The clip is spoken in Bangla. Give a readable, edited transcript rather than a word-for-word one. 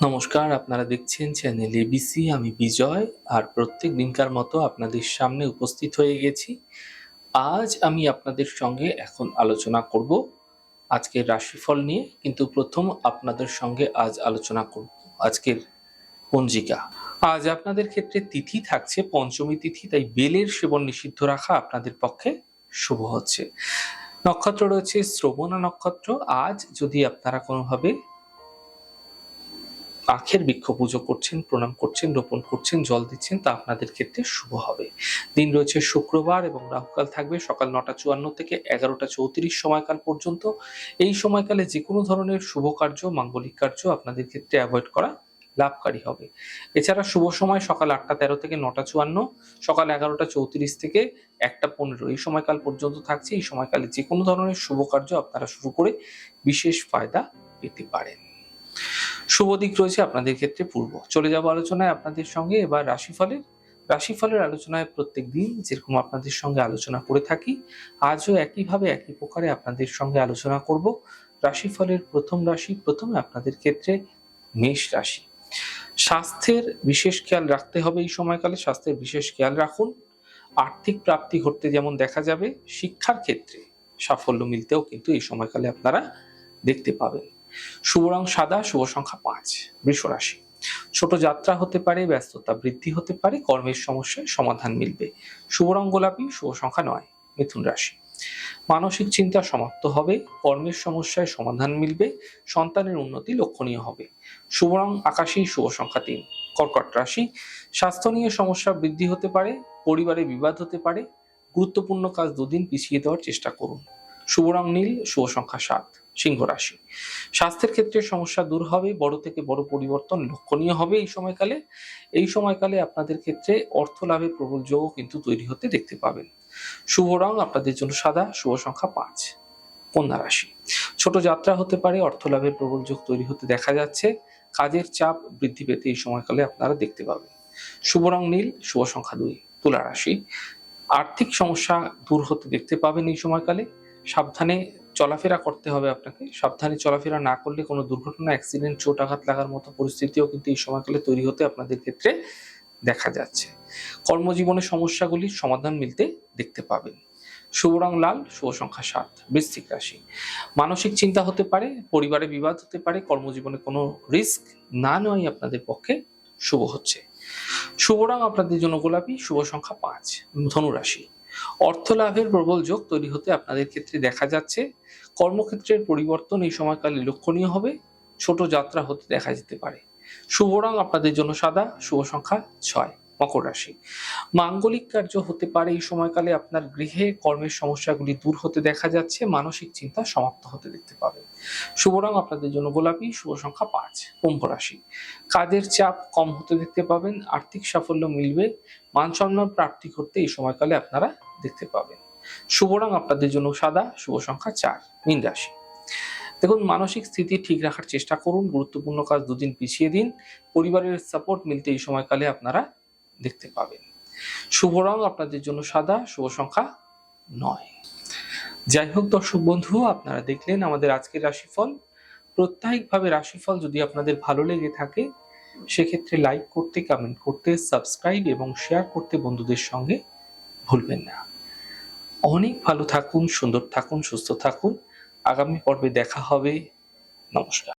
নমস্কার, আপনারা দেখছেন চ্যানেল এবিসি। আমি বিজয়, আর প্রত্যেক দিনকার মতো আপনাদের সামনে উপস্থিত হয়ে গেছি। আজ আমি আপনাদের সঙ্গে এখন আলোচনা করব আজকের রাশিফল নিয়ে, কিন্তু প্রথম আপনাদের সঙ্গে আজ আলোচনা করব আজকের পঞ্জিকা। আজ আপনাদের ক্ষেত্রে তিথি থাকছে পঞ্চমী তিথি, তাই বেলের সেবন নিষিদ্ধ রাখা আপনাদের পক্ষে শুভ হচ্ছে। নক্ষত্র রয়েছে শ্রবণা নক্ষত্র। আজ যদি আপনারা কোনোভাবে আখের বৃক্ষ পুজো করছেন, প্রণাম করছেন, রোপণ করছেন, জল দিচ্ছেন, তা আপনাদের ক্ষেত্রে শুভ হবে। দিন রয়েছে শুক্রবার এবং রাহুকাল থাকবে সকাল 9:54 থেকে 11:34 সময়কাল পর্যন্ত। এই সময়কালে যে কোনো ধরনের শুভ কার্য, মাঙ্গলিক কার্য আপনাদের ক্ষেত্রে অ্যাভয়েড করা লাভকারী হবে। এছাড়া শুভ সময় সকাল 8:13 থেকে 9:54, সকাল 11:34 থেকে 1:15 এই সময়কাল পর্যন্ত থাকছে। এই সময়কালে যে কোনো ধরনের শুভ কার্য আপনারা শুরু করে বিশেষ ফায়দা পেতে পারেন। শুভ দিক রয়েছে আপনাদের ক্ষেত্রে পূর্ব। চলে যাব আলোচনায় আপনাদের সঙ্গে এবার রাশিফলের আলোচনায় প্রত্যেক দিন যেরকম আপনাদের সঙ্গে আলোচনা করে থাকি, আজও একইভাবে একই প্রকারে আপনাদের সঙ্গে আলোচনা করব। রাশিফলের প্রথম রাশি, প্রথমে আপনাদের ক্ষেত্রে মেষ রাশি। স্বাস্থ্যের বিশেষ খেয়াল রাখতে হবে এই সময়কালে, স্বাস্থ্যের বিশেষ খেয়াল রাখুন। আর্থিক প্রাপ্তি ঘটতে যেমন দেখা যাবে, শিক্ষার ক্ষেত্রে সাফল্য মিলতেও কিন্তু এই সময়কালে আপনারা দেখতে পাবেন। শুভ রং সাদা, শুভ সংখ্যা 5। বৃষ রাশি। ছোট যাত্রা হতে পারে, ব্যস্ততা বৃদ্ধি হতে পারে, কর্মের সমস্যায় সমাধান মিলবে। শুভ রং গোলাপি, শুভ সংখ্যা 9। মিথুন রাশি। মানসিক চিন্তা সমাপ্ত হবে, কর্মের সমস্যায় সমাধান মিলবে, সন্তানের উন্নতি লক্ষণীয় হবে। শুভ রং আকাশী, শুভ সংখ্যা 3। কর্কট রাশি। স্বাস্থ্য নিয়ে সমস্যা বৃদ্ধি হতে পারে, পরিবারে বিবাদ হতে পারে, গুরুত্বপূর্ণ কাজ দুদিন পিছিয়ে দেওয়ার চেষ্টা করুন। শুভ রং নীল, শুভ সংখ্যা 7। সিংহ রাশি। স্বাস্থ্যের ক্ষেত্রে সমস্যা দূর হবে, বড় থেকে বড় পরিবর্তন লক্ষণীয় হবে এই সময়কালে আপনাদের ক্ষেত্রে অর্থ লাভের প্রবল যোগ কিন্তু তৈরি হতে দেখতে পাবেন। শুভ রং আপনাদের জন্য সাদা, শুভ সংখ্যা 5। কন্যা রাশি। ছোট যাত্রা হতে পারে, অর্থ লাভের প্রবল যোগ তৈরি হতে দেখা যাচ্ছে, কাজের চাপ বৃদ্ধি পেতে এই সময়কালে আপনারা দেখতে পাবেন। শুভ রং নীল, শুভ সংখ্যা 2। তুলা রাশি। আর্থিক সমস্যা দূর হতে দেখতে পাবেন এই সময়কালে। সাবধানে চলাফেরা করতে হবে আপনাকে। সাবধানে চলাফেরা না করলে কোনো দুর্ঘটনা, অ্যাক্সিডেন্ট, চোট আঘাত লাগার মতো পরিস্থিতিও কিন্তু এই সময়কালে তৈরি হতে আপনাদের ক্ষেত্রে দেখা যাচ্ছে। কর্মজীবনের সমস্যাগুলির সমাধান মিলতে দেখতে পাবেন। শুভ রং লাল, শুভ সংখ্যা 7। বৃশ্চিক রাশি। মানসিক চিন্তা হতে পারে, পরিবারে বিবাদ হতে পারে, কর্মজীবনে কোনো রিস্ক না নেওয়াই আপনাদের পক্ষে শুভ হচ্ছে। শুভ রং আপনাদের জন্য গোলাপি, শুভ সংখ্যা 5। ধনু রাশি। অর্থ লাভের প্রবল যোগ তৈরি হতে আপনাদের ক্ষেত্রে দেখা যাচ্ছে। কর্মক্ষেত্রের পরিবর্তন এই সময়কালে লক্ষণীয় হবে, ছোট যাত্রা হতে দেখা যেতে পারে। শুভ রং আপনাদের জন্য সাদা, শুভ সংখ্যা 6। মকর রাশি। মাঙ্গলিক কার্য হতে পারে এই সময়কালে আপনার গৃহে, কর্মের সমস্যাগুলি দূর হতে দেখা যাচ্ছে, মানসিক চিন্তা সমাপ্ত হতে দেখতে পাবেন। শুভ রং আপনাদের জন্য গোলাপি, শুভ সংখ্যা 5। কুম্ভ রাশি। কাজের চাপ কম হতে দেখতে পাবেন, আর্থিক সাফল্য মিলবে, মান সম্মান প্রাপ্তি করতে এই সময়কালে আপনারা দেখতে পাবেন। শুভ রং আপনাদের জন্য সাদা, শুভ সংখ্যা 4। মীন রাশি। দেখুন, মানসিক স্থিতি ঠিক রাখার চেষ্টা করুন, গুরুত্বপূর্ণ কাজ দুদিন পিছিয়ে দিন, পরিবারের সাপোর্ট মিলতে এই সময়কালে আপনারা দেখতে পাবেন। শুভ রং আপনাদের জন্য সাদা, শুভ সংখ্যা 9। যাই হোক দর্শক বন্ধু, আপনারা দেখলেন আমাদের আজকের রাশিফল। প্রত্যেকভাবে রাশিফল যদি আপনাদের ভালো লেগে থাকে, সেক্ষেত্রে লাইক করতে, কমেন্ট করতে, সাবস্ক্রাইব এবং শেয়ার করতে বন্ধুদের সঙ্গে ভুলবেন না। অনেক ভালো থাকুন, সুন্দর থাকুন, সুস্থ থাকুন। আগামী পর্বে দেখা হবে। নমস্কার।